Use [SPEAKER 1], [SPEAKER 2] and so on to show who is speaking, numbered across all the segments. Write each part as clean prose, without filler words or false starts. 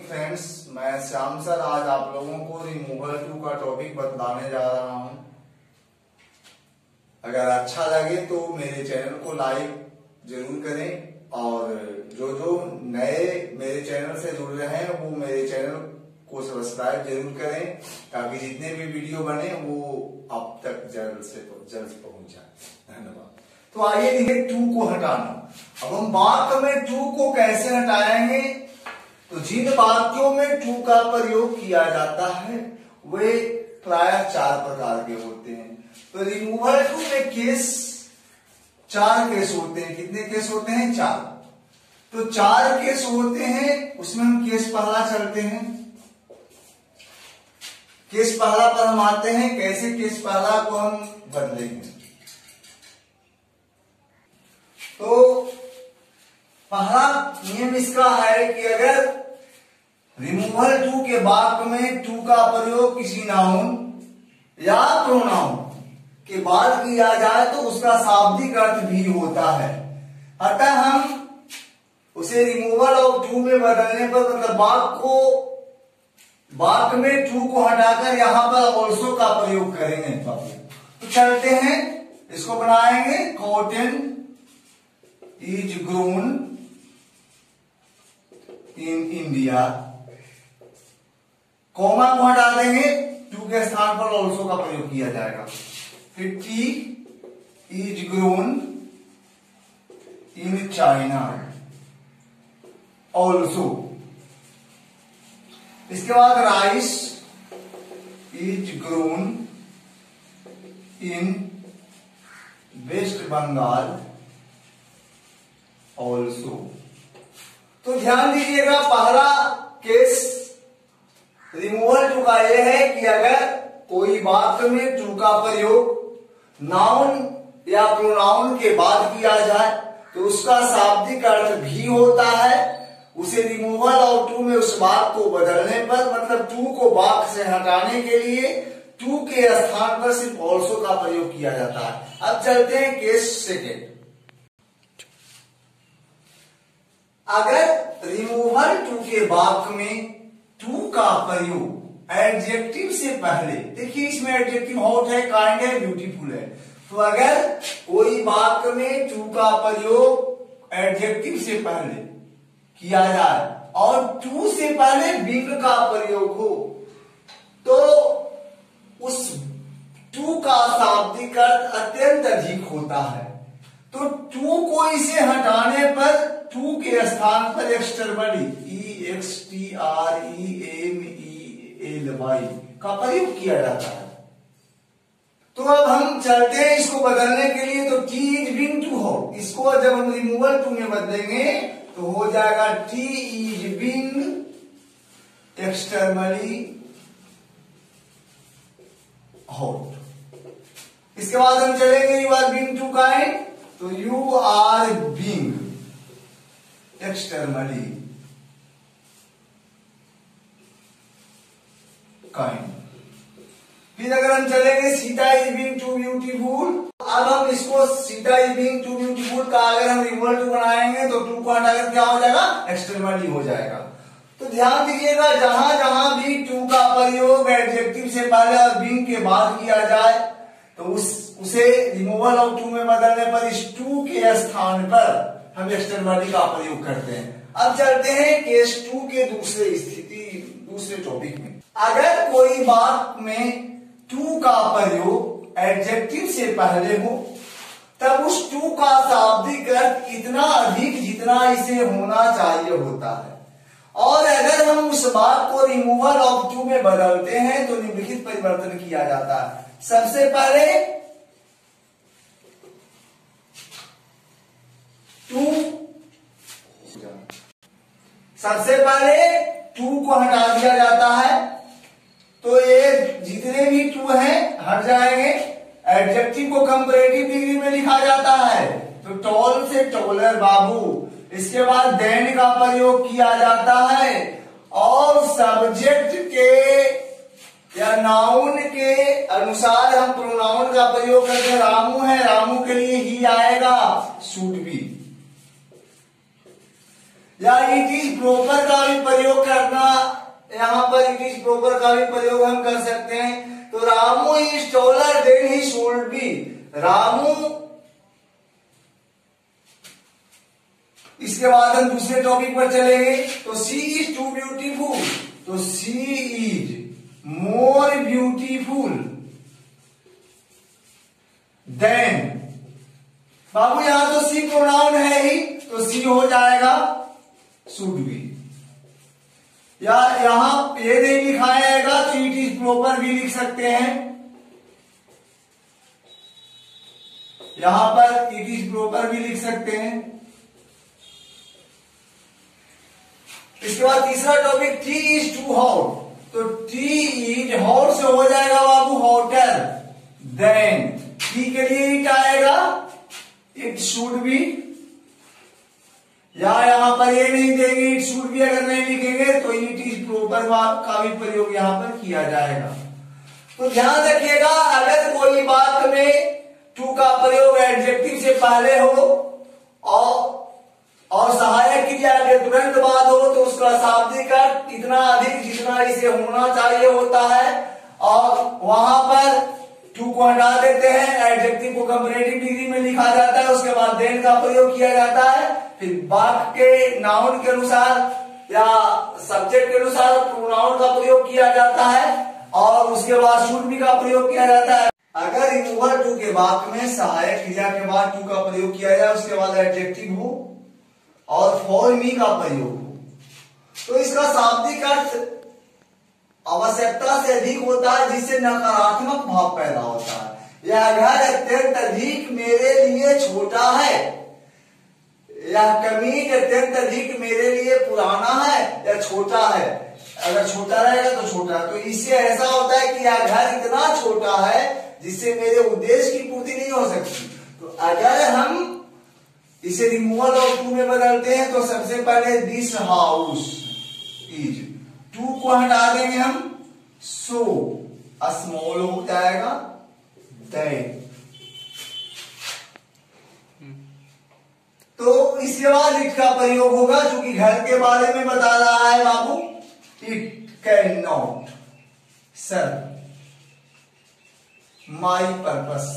[SPEAKER 1] Friends, मैं Shyam sir आज आप लोगों को रिमूवल टू का टॉपिक बताने जा रहा हूं। अगर अच्छा लगे तो मेरे चैनल को लाइक जरूर करें और जो जो नए मेरे चैनल से जुड़ रहे हैं वो मेरे चैनल को सब्सक्राइब जरूर करें ताकि जितने भी वीडियो बने वो आप तक जल्द से जल्द पहुंच जाए। धन्यवाद। तो आइए देखिए टू को हटाना। अब हम वाक्य में टू को कैसे हटाएंगे, तो जिन वाक्यों में टू का प्रयोग किया जाता है वे प्रायः 4 प्रकार के होते हैं। तो रिमूवल टू में केस 4 केस होते हैं। कितने केस होते हैं? 4। तो 4 केस होते हैं, उसमें हम केस पहला चलते हैं। केस पहला पर हम आते हैं। कैसे केस पहला को हम बदलेंगे? तो पहला नियम इसका है कि अगर रिमूवल टू के वाक्य में टू का प्रयोग किसी नाउन या प्रोनाउन के बाद किया जाए तो उसका शाब्दिक अर्थ भी होता है। अतः हम उसे रिमूवल और टू में बदलने पर मतलब वाक्य में टू को हटाकर यहां पर ऑल्सो का प्रयोग करेंगे। तो चलते हैं, इसको बनाएंगे। Cotton is grown in India. Comma को हटा देंगे, टू के स्थान पर ऑल्सो का प्रयोग किया जाएगा। फिर tea is grown in China also. इसके बाद rice is grown in West Bengal also. तो ध्यान दीजिएगा, पहला केस रिमूवल टू का यह है कि अगर कोई वाक्य में टू का प्रयोग नाउन या प्रोनाउन के बाद किया जाए तो उसका शाब्दिक अर्थ भी होता है। उसे रिमूवल और टू में उस वाक्य को बदलने पर मतलब टू को वाक्य से हटाने के लिए टू के स्थान पर सिर्फ ऑल्सो का प्रयोग किया जाता है। अब चलते हैं केस सेकेंड। अगर रिमूवल टू के वाक्य में टू का प्रयोग एडजेक्टिव से पहले, देखिए इसमें एडजेक्टिव हॉट है, काइंड है, ब्यूटीफुल है। तो अगर कोई वाक्य में टू का प्रयोग एडजेक्टिव से पहले किया जाए और टू से पहले बिंग का प्रयोग हो तो उस टू का शाब्दिक अर्थ अत्यंत अधिक होता है। तो टू को इसे हटाने पर टू के स्थान पर एक्सटर्मली EXTREMELY का प्रयोग किया जाता है। तो अब हम चलते हैं इसको बदलने के लिए। तो टी इज बिंग टू हो, इसको जब हम रिमूवल टू में बदलेंगे तो हो जाएगा T is being extremely hot. इसके बाद हम चलेंगे you are being too kind, तो you are being externally kind. फिर अगर हम चलेंगे Sita is being too beautiful. अब हम इसको Sita is being too beautiful का अगर हम रिमूवल टू बनाएंगे तो टू को हटाकर क्या हो जाएगा? एक्सटर्नली हो जाएगा। तो ध्यान दीजिएगा, जहां जहां भी टू का प्रयोग एडजेक्टिव से पहले और बीइंग के बाद किया जाए तो उसे रिमूवल और टू में बदलने पर इस टू के स्थान पर हम एक्सटर्नली का प्रयोग करते हैं। अब चलते हैं केस टू के दूसरे टॉपिक में। अगर कोई वाक्य में टू का प्रयोग एडजेक्टिव से पहले हो तब उस टू का शाब्दिक अर्थ इतना अधिक जितना इसे होना चाहिए होता है। और अगर हम उस वाक्य को रिमूवल ऑफ टू में बदलते हैं तो निम्नलिखित परिवर्तन किया जाता है। सबसे पहले टू को हटा दिया जाता है। तो ये जितने भी टू हैं हट जाएंगे। एडजेक्टिव को कंपैरेटिव डिग्री में लिखा जाता है, तो टॉल से टॉलर बाबू। इसके बाद देन का प्रयोग किया जाता है और सब्जेक्ट के या नाउन के अनुसार हम प्रोनाउन का प्रयोग करते हैं। रामू है, रामू के लिए ही आएगा, शुड बी। या इट इज प्रॉपर का भी प्रयोग करना, यहाँ पर इट इज प्रॉपर का भी प्रयोग हम कर सकते हैं। तो Ramu is taller than he should be, Ramu. इसके बाद हम दूसरे टॉपिक पर चलेंगे। तो सी इज टू ब्यूटीफुल, तो सी इज मोर ब्यूटीफुल देन, बाबू यहां तो सी प्रोनाउन है ही, तो सी हो जाएगा शुड बी। या यहां ये नहीं लिखाएगा तो इट इज प्रॉपर भी लिख सकते हैं, यहां पर इट इज प्रॉपर भी लिख सकते हैं। इसके बाद तीसरा topic tea is too hot, तो टी इज हॉट से हो जाएगा बाबू हॉटर देन, टी के लिए इट आएगा, इट शुड बी। या यहां पर ये नहीं देंगे, इट शुड बी अगर नहीं लिखेंगे तो इट इज प्रॉपर का भी प्रयोग यहां पर किया जाएगा। तो ध्यान रखिएगा, अगर कोई बात में टू का प्रयोग एडजेक्टिव से पहले हो और सहायक क्रिया के तुरंत बाद हो तो उसका शाब्दिक अर्थ इतना अधिक जितना इसे होना चाहिए होता है, और वहां पर टू को हटा देते हैं, एडजेक्टिव को कंपैरेटिव डिग्री में लिखा जाता है, उसके बाद देन का प्रयोग किया जाता है, फिर वाक्य के नाउन के अनुसार या सब्जेक्ट के अनुसार प्रोनाउन का प्रयोग किया जाता है, और उसके बाद शुड बी का प्रयोग किया जाता है। अगर रिमूवल टू के वाक्य में सहायक क्रिया के बाद टू का प्रयोग किया जाए, उसके बाद एडजेक्टिव हो और फॉर मी का प्रयोग हो, तो इसका शाब्दिक अर्थ आवश्यकता से अधिक होता है, जिससे नकारात्मक भाव पैदा होता है। यह घर अत्यंत अधिक मेरे लिए छोटा है, यह कमीज अत्यंत अधिक मेरे लिए पुराना है या छोटा है। अगर छोटा रहेगा तो छोटा, तो इससे ऐसा होता है कि यह घर इतना छोटा है जिससे मेरे उद्देश्य की पूर्ति नहीं हो सकती। तो अगर हम इसे रिमूवल ऑफ टू में बदलते हैं तो सबसे पहले दिस हाउस इज, टू को हटा देंगे हम, सो स्मॉल हो जाएगा दैट। तो इसके बाद इट का प्रयोग होगा, चूंकि घर के बारे में बता रहा है बाबू। It can not serve my purpose,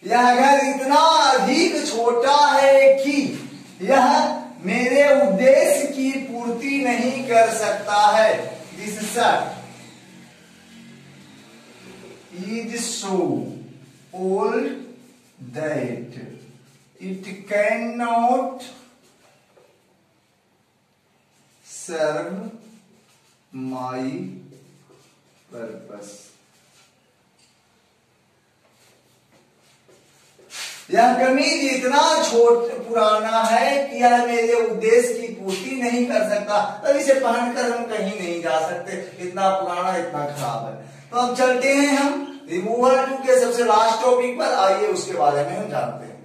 [SPEAKER 1] यह घर इतना अधिक छोटा है कि यह मेरे उद्देश्य की पूर्ति नहीं कर सकता है। This shirt is so old that it can not serve my purpose. यह कमीज इतना पुराना है कि यह मेरे उद्देश्य की पूर्ति नहीं कर सकता, तब इसे पहनकर हम कहीं नहीं जा सकते, इतना पुराना इतना खराब है। तो अब चलते हैं हम रिमूवल टू के सबसे लास्ट टॉपिक पर, आइए उसके बारे में हम जानते हैं।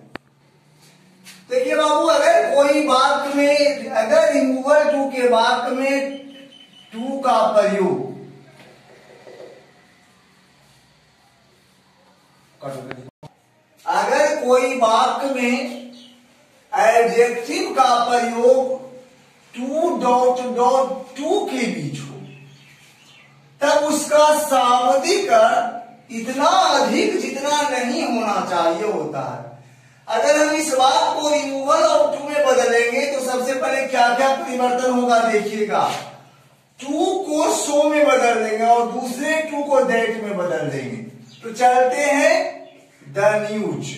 [SPEAKER 1] देखिए बाबू, अगर कोई वाक्य में, अगर रिमूवल टू के वाक्य में टू का प्रयोग अगर कोई वाक्य में एडजेक्टिव का प्रयोग टू डॉट डॉट टू के बीच हो, तब उसका शाब्दिक अर्थ इतना अधिक जितना नहीं होना चाहिए होता है। अगर हम इस वाक्य को रिमूवल ऑफ टू में बदलेंगे तो सबसे पहले क्या क्या परिवर्तन होगा देखिएगा। टू को सो में बदल देंगे और दूसरे टू को दैट में बदल देंगे। तो चलते हैं, the news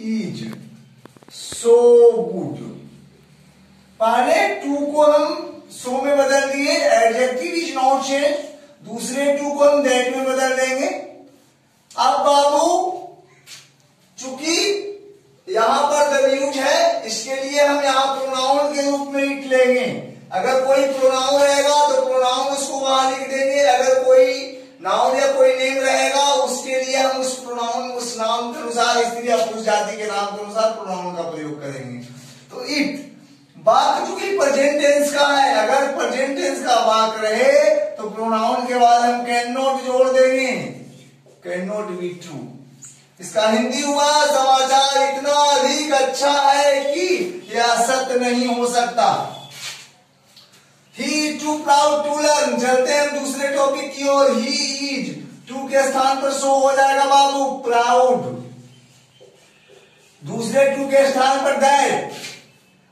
[SPEAKER 1] is so good, पहले टू को हम सो में बदल दिए, एडजेक्टिव इज नॉट चेंज, दूसरे टू को हम दैट में बदल देंगे। अब बाबू चूंकि यहां पर द न्यूज है, इसके लिए हम यहां प्रोनाउन के रूप में इट लेंगे। अगर कोई प्रोनाउन रहेगा तो प्रोनाउन उसको वहां लिख देंगे, अगर कोई नाउन या कोई नेम रहेगा उसके लिए हम उस प्रोनाउन, उस नाम के अनुसार, स्त्री या पुरुष जाति के नाम के अनुसार प्रोनाउन का प्रयोग करेंगे। तो इट वाक्य चूंकि प्रेजेंट टेंस का है, अगर प्रेजेंट टेंस का वाक्य रहे तो प्रोनाउन के बाद हम कैन नॉट जोड़ देंगे, कैन नॉट बी ट्रू। इसका हिंदी हुआ समाचार इतना अधिक अच्छा है कि यह सत्य नहीं हो सकता। He is too proud to learn. चलते हैं दूसरे टॉपिक की ओर। ही इज टू के स्थान पर शो हो जाएगा बाबू प्राउड, दूसरे टू के स्थान पर दैट।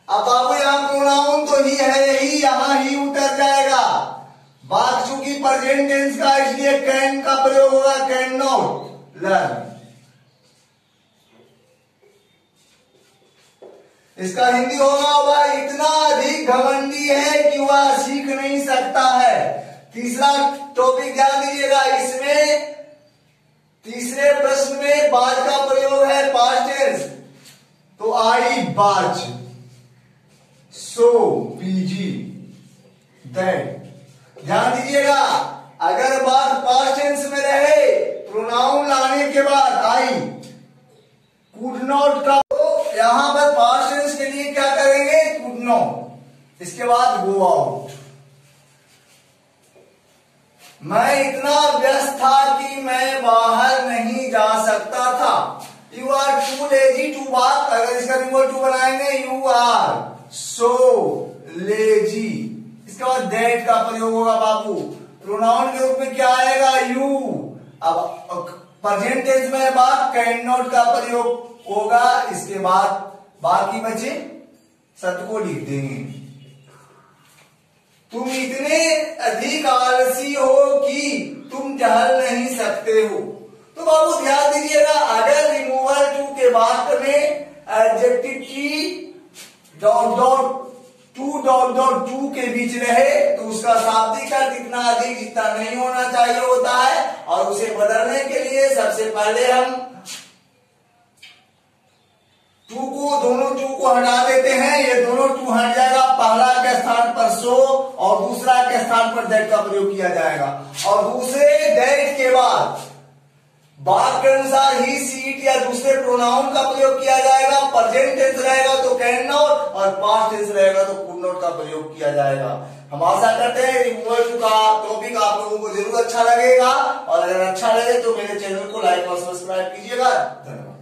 [SPEAKER 1] अब बाबू यहां प्रोनाउन तो ही है, ही यहां ही उतर जाएगा। बात चूंकि प्रेजेंट टेंस का इसलिए कैन का प्रयोग होगा, कैन नॉट लर्न। इसका हिंदी होगा वह इतना अधिक घमंडी है कि वह सीख नहीं सकता है। तीसरा टॉपिक ध्यान दीजिएगा, इसमें तीसरे प्रश्न में बाज का प्रयोग है पास्ट टेंस, तो आई बाज, सो बीजी, दैट। ध्यान दीजिएगा, अगर बात पास्ट टेंस में रहे प्रोनाउन लाने के बाद आई, कुड नॉट का, तो यहां पर पास्ट टेंस के लिए क्या करेंगे, कुड नॉट, इसके बाद गो आउट। मैं इतना व्यस्त था कि मैं बाहर नहीं जा सकता था। You are too lazy to walk, अगर इसका रिवर्ब टू बनाएंगे यू आर सो लेजी। इसके बाद दैट का प्रयोग होगा बाबू, प्रोनाउन के रूप में क्या आएगा, यू। अब प्रेजेंट टेंस में बात कैन नॉट का प्रयोग होगा, इसके बाद बाकी बचे सत्य को लिख देंगे। तुम इतने अधिक आलसी हो कि तुम टहल नहीं सकते हो। तो बाबू ध्यान दीजिएगा, अगर रिमूवल टू के बाद में एडजेक्टिव की डॉट डॉट टू के बीच रहे तो उसका शाब्दिक अर्थ इतना अधिक जितना नहीं होना चाहिए होता है, और उसे बदलने के लिए सबसे पहले हम दोनों टू को हटा देते हैं। ये दोनों टू हट जाएगा, पहला के स्थान पर सो और दूसरा के स्थान पर दैट का प्रयोग किया जाएगा। और दूसरे दैट के बाद बात के अनुसार ही, सी, इट या दूसरे प्रोनाउन का प्रयोग किया जाएगा। प्रेजेंट टेंस रहेगा तो कैन नॉट, और पास्ट टेंस रहेगा तो कुड नॉट का प्रयोग किया जाएगा। हम आशा करते हैं रिमूवल टू का टॉपिक आप लोगों को जरूर अच्छा लगेगा, और अगर अच्छा लगे तो मेरे चैनल को लाइक और सब्सक्राइब कीजिएगा। धन्यवाद।